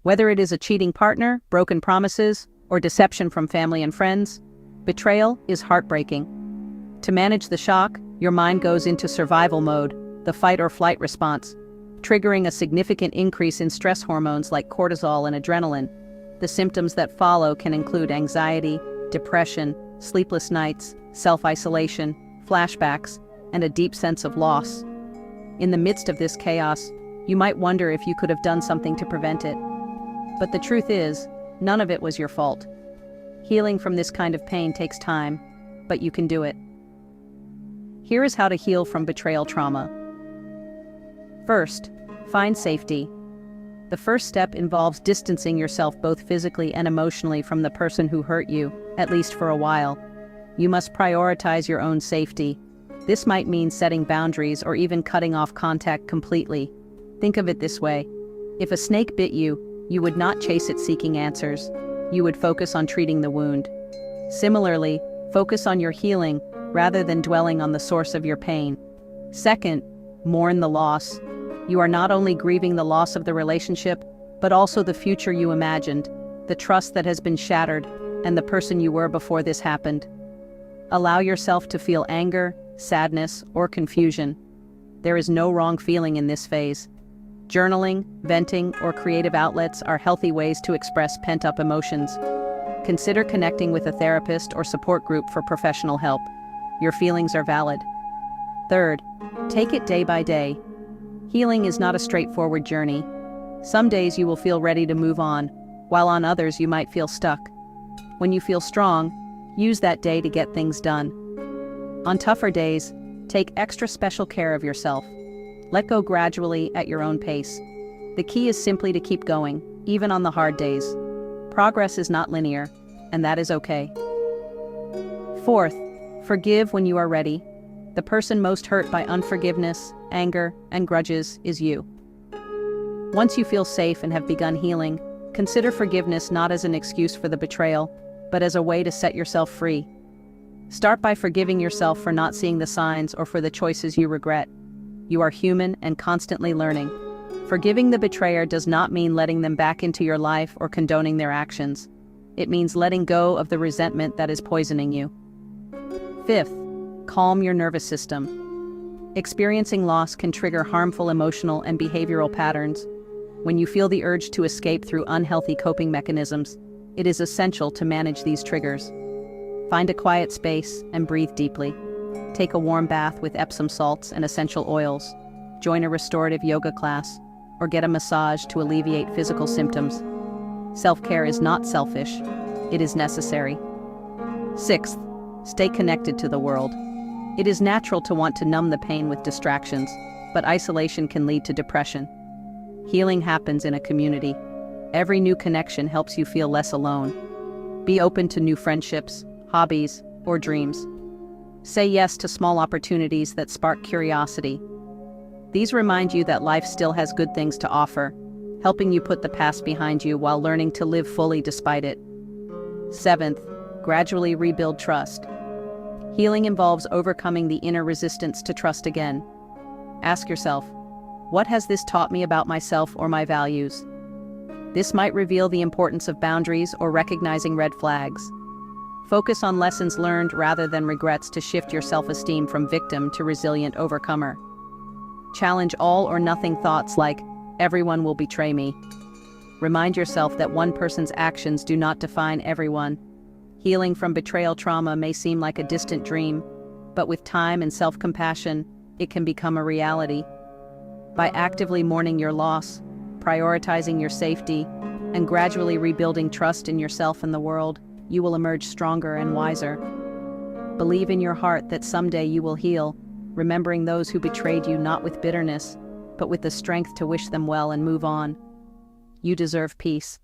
Whether it is a cheating partner, broken promises, or deception from family and friends, betrayal is heartbreaking. To manage the shock, your mind goes into survival mode, the fight or flight response, triggering a significant increase in stress hormones like cortisol and adrenaline. The symptoms that follow can include anxiety, depression, sleepless nights, self-isolation, flashbacks, and a deep sense of loss. In the midst of this chaos, you might wonder if you could have done something to prevent it. But the truth is, none of it was your fault. Healing from this kind of pain takes time, but you can do it. Here is how to heal from betrayal trauma. First, find safety. The first step involves distancing yourself both physically and emotionally from the person who hurt you, at least for a while. You must prioritize your own safety. This might mean setting boundaries or even cutting off contact completely. Think of it this way. If a snake bit you, you would not chase it seeking answers. You would focus on treating the wound. Similarly, focus on your healing rather than dwelling on the source of your pain. Second, mourn the loss. You are not only grieving the loss of the relationship, but also the future you imagined, the trust that has been shattered, and the person you were before this happened. Allow yourself to feel anger, sadness, or confusion. There is no wrong feeling in this phase. Journaling, venting, or creative outlets are healthy ways to express pent-up emotions. Consider connecting with a therapist or support group for professional help. Your feelings are valid. Third, take it day by day. Healing is not a straightforward journey. Some days you will feel ready to move on, while on others you might feel stuck. When you feel strong, use that day to get things done. On tougher days, take extra special care of yourself. Let go gradually at your own pace. The key is simply to keep going, even on the hard days. Progress is not linear, and that is okay. Fourth, forgive when you are ready. The person most hurt by unforgiveness, anger, and grudges is you. Once you feel safe and have begun healing, consider forgiveness not as an excuse for the betrayal, but as a way to set yourself free. Start by forgiving yourself for not seeing the signs or for the choices you regret. You are human and constantly learning. Forgiving the betrayer does not mean letting them back into your life or condoning their actions. It means letting go of the resentment that is poisoning you. Fifth, calm your nervous system. Experiencing loss can trigger harmful emotional and behavioral patterns. When you feel the urge to escape through unhealthy coping mechanisms, it is essential to manage these triggers. Find a quiet space and breathe deeply. Take a warm bath with Epsom salts and essential oils. Join a restorative yoga class, or get a massage to alleviate physical symptoms. Self-care is not selfish, it is necessary. Sixth, stay connected to the world. It is natural to want to numb the pain with distractions, but isolation can lead to depression. Healing happens in a community. Every new connection helps you feel less alone. Be open to new friendships, hobbies, or dreams. Say yes to small opportunities that spark curiosity. These remind you that life still has good things to offer, helping you put the past behind you while learning to live fully despite it. Seventh, gradually rebuild trust. Healing involves overcoming the inner resistance to trust again. Ask yourself, what has this taught me about myself or my values? This might reveal the importance of boundaries or recognizing red flags. Focus on lessons learned rather than regrets to shift your self-esteem from victim to resilient overcomer. Challenge all or nothing thoughts like, everyone will betray me. Remind yourself that one person's actions do not define everyone. Healing from betrayal trauma may seem like a distant dream, but with time and self-compassion, it can become a reality. By actively mourning your loss, prioritizing your safety, and gradually rebuilding trust in yourself and the world, you will emerge stronger and wiser. Believe in your heart that someday you will heal, remembering those who betrayed you not with bitterness, but with the strength to wish them well and move on. You deserve peace.